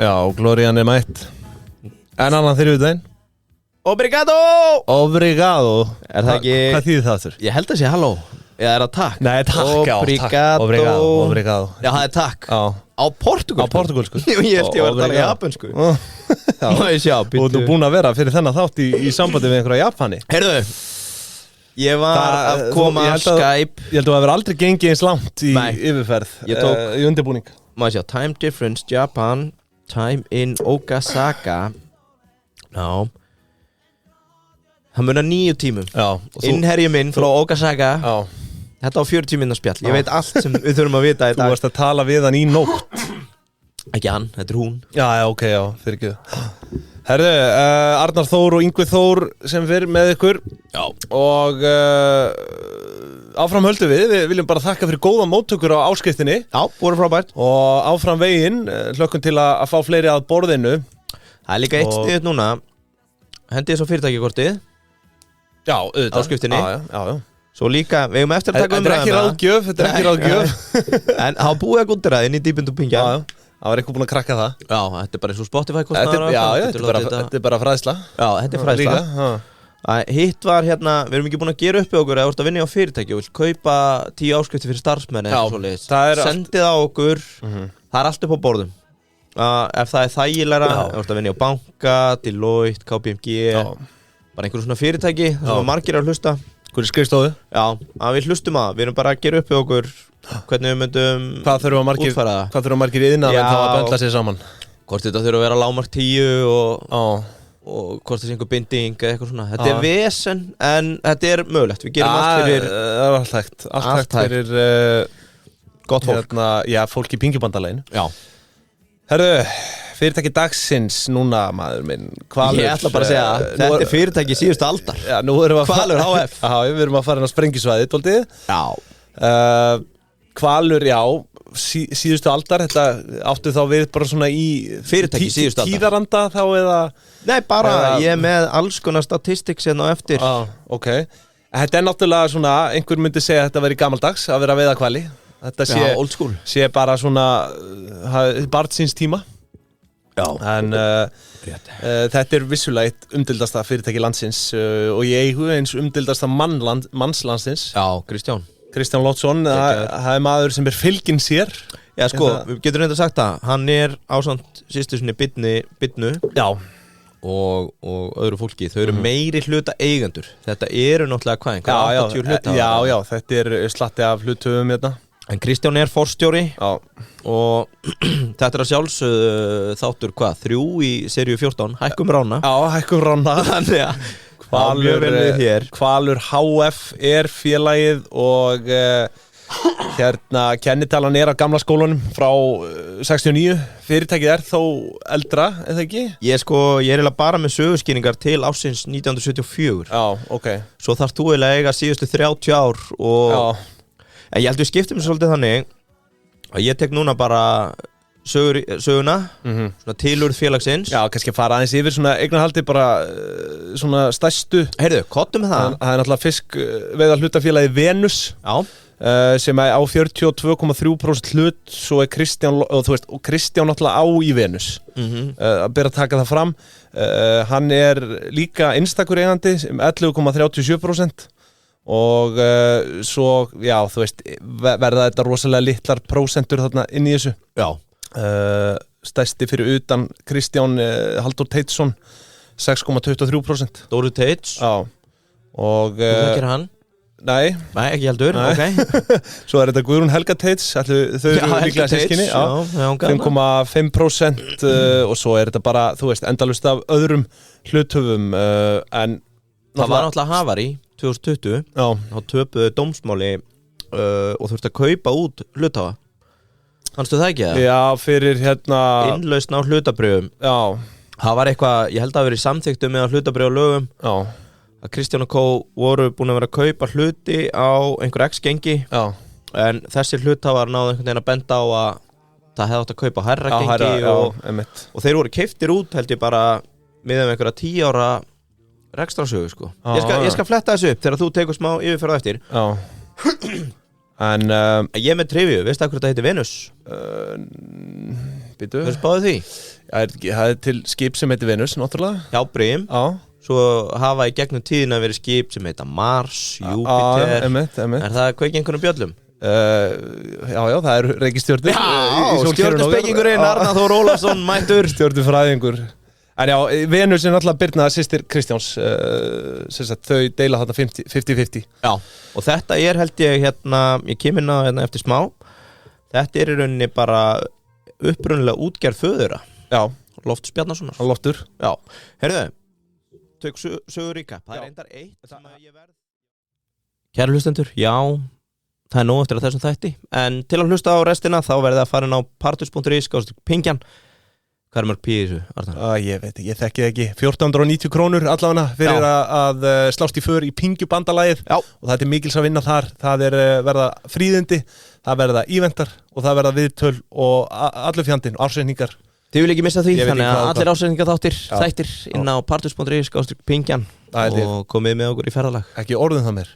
Já, Glorian mætt. En annan þriðjudaginn. Obrigado! Er það ekki... Hvað þýðir það þurr? Ég held að sé halló. Eða er það takk? Nei, takk, Obrigado. Já, það er takk. Já. Á portugalsku? Á portugalsku. Ég held ég var að tala japansku. Má ég sjá, býttu. Og þú búin að vera fyrir þennan þátt í sambandi við einhverja Japani. Heyrðu, ég var að koma af Skype. Ég held að það hefur aldrei gengið eins langt í yfirferð. Ég tók... Í undirbúning. Má ég sjá, time difference, Japan, time in Ogasaka. Já. Það munar 9 tímum. Já. Innherji minn frá Ogasaka. Já. Þetta á 40 minna spjall. Ég veit allt sem við þurfum að vita í dag. Þú varst að tala við hann í nótt. Ekki hann, þetta hún. Já, ok, já, fyrir ekki. Herðu, Arnar Þór og Yngvi Þór sem fyrir með ykkur. Já. Og áfram höldum við viljum bara þakka fyrir góða móttökur á áskriftinni. Já, voru frábært. Og áfram veginn, hlökkum til að fá fleiri að borðinu. Það er líka eitt sniðut núna. Hendi þess á fyrirtækjakortið. Já, auðvitað. Áskriftinni. Já. Svo líka, við hefum eftir að taka umræðina. Þetta er ekki ráðgjöf. En það var búið að gúndira inn í Deep Pingja. Já. Það var eitthvað búin að krakka það. Já, þetta er bara eins og Spotify kostnaðar. Já, þetta er bara fræðsla. Já, þetta er fræðsla. Hitt var hérna, við erum ekki búin að gera upp í okkur eða þú ert að vinna á fyrirtæki og vilt kaupa 10 áskriftir fyrir starfsmenn eða svoleiðis. Sendið á okkur, það er allt upp á borðum. Ef það er þægilegra, þú ert að vinna á banka, Deloitte, KPMG, bara einhverjum svona fyrirtæki, það sem margir að hlusta. Hverju skrifstofu? Já, að við hlustum að, við erum bara að gera upp í okkur hvernig við myndum útfæra það. Hvað þurfa margir iðnaðarmenn þá að böndla sér saman? Hvort þetta þurfa að vera lágmark 10 og hvort þessi einhver binding eða eitthvað svona. Þetta er vesen en þetta er mögulegt. Við gerum allt fyrir... Það er allt hægt. Allt hægt fyrir gott fólk. Já, fólk í pingjubandaleginu. Já. Herðu, fyrirtæki dagsins núna, maður minn. Hvalur. Ég ætla bara að segja, þetta er fyrirtæki síðustu aldar. Já, nú erum við að Hvalur HF. Já, við erum að fara inn á sprengisvæði, tóltið. Já. Hvalur, já, síðustu aldar, þetta áttu þá við bara svona í fyrirtæki síðustu aldar. Tíðaranda þá eða... Nei, bara ég er með alls konar statistics hérna á eftir. Ok. Þetta er náttúrulega svona, einhver myndi segja að þetta veri gamaldags að vera að veiða hvali. Þetta old school. Sé bara svona barn síns tíma. Já. En þetta er vissulega eitt umdildasta fyrirtæki landsins og ég eigu eins umdildasta mannslandsins. Já, Kristján Lótsson, það er maður sem er fylginn sér. Já, sko, við getum reynda sagt það. Hann er ásamt sýstu sinni Bitnu. Já. Og öðru fólki. Þau eru meiri hluta eigendur. Þetta eru náttúrulega hvað, einhver 80 hluta. Já, þetta er slatti af hluthöfum hérna. En Kristján er forstjóri. Já. Og þetta er að sjálfsögðu þáttur hvað, 3 í seríu 14, Hækkum Rána. Já, Hækkum Rána. Þannig að Hvalur HF er félagið og hérna kennitalan er á gamla skólanum frá 69. Fyrirtækið er þó eldra, eða ekki? Ég er eiginlega bara með söguskýringar til ársins 1974. Já, ok. Svo þarft þú eiginlega eiga síðustu 30 ár og... Já. En ég held við skiptum svolítið þannig að ég tek núna bara söguna, svona tilurð félagsins. Já, kannski fara aðeins yfir svona eignarhaldi bara svona stærstu. Heyrðu, kottum með það. Það er náttúrulega fiskveiða hlutafélagi Venus. Já. Sem er á 42,3% hlut, svo er Kristján, og þú veist, og Kristján náttúrulega á í Venus. Að byrja að taka það fram. Hann er líka einstakur eigandi, 11,37%. Og svo, já, þú veist, verða þetta rosalega litlar prósentur þarna inn í þessu. Já. Stærsti fyrir utan Kristján Halldór Teitsson, 6,23%. Dóri Teits. Já. Og... Þú þekkir hann? Nei, ekki heldur, ok. Svo er þetta Guðrún Helga Teits, þau eru líklega sískinni. 5,5% og svo er þetta bara, þú veist, endalaust af öðrum hluthöfum en... Það var náttúrulega Havari 2020. Já. Þá töpuðu dómsmáli og þurfti að kaupa út hluthafa. Fannstu það ekki það? Já, fyrir hérna... Innlausn á hlutabrjöfum. Já. Það var eitthvað, ég held að það verið samþykkt með hlutabrjöf lögum. Já. Að Kristján og Kó voru búin að vera að kaupa hluti á einhver X-gengi. Já. En þessir hluthafar náðu einhvern veginn að benda á að það hefði átt að kaupa hærra gengi og þeir voru keyptir út held ég bara með einhverja 10 ára rekstrasögu sko. Ég skal fletta þessu upp þegar þú tekur smá yfirferð eftir. Já. En ég með trivju, veistu hvað þetta heitir Venus? býtu. Hvað spáðu því? Það til skip sem heitir Venus, náttúrulega. Já, Brim. Já. Svo hafa í gegnum tíðina verið skip sem heita Mars, Júpiter. Einmitt. Er það kveikið einhvernum bjöllum? Já, það eru reikistjörnur. Já, stjörnuspekingurinn Arnar Þór Ólafsson mættur. Stjörnufræðingur. En já, Venus er náttúrulega Birna, systir Kristjáns, þau deila þarna 50-50. Já, og þetta held ég ég kem inn á eftir smá. Þetta í rauninni bara upprunalega útgerð föðura. Já. Loftur Bjarnasonar. Loftur. Já, heyrðu, tök sögur ríka. Það reyndar eitt sem ég verð. Kæru hlustendur, já, það nóg eftir að þessum þætti. En til að hlusta á restina þá verðið að fara inn á partus.is/pingjan. Hvað mörg pí í þessu, Arnar? Ég veit ekki, ég þekki það ekki 1490 krónur allavega fyrir að slást í för í pingjubandalagið og það er mikils að vinna þar. Það verða fríðindi, það verða íventar og það verða viðtöl og allur fjandinn, ársreikningar. Þið vil ekki missa því, þannig að allir ársreikningar þættir inn á partus.is/pingjan og komið með okkur í ferðalag. Ekki orðum það mér.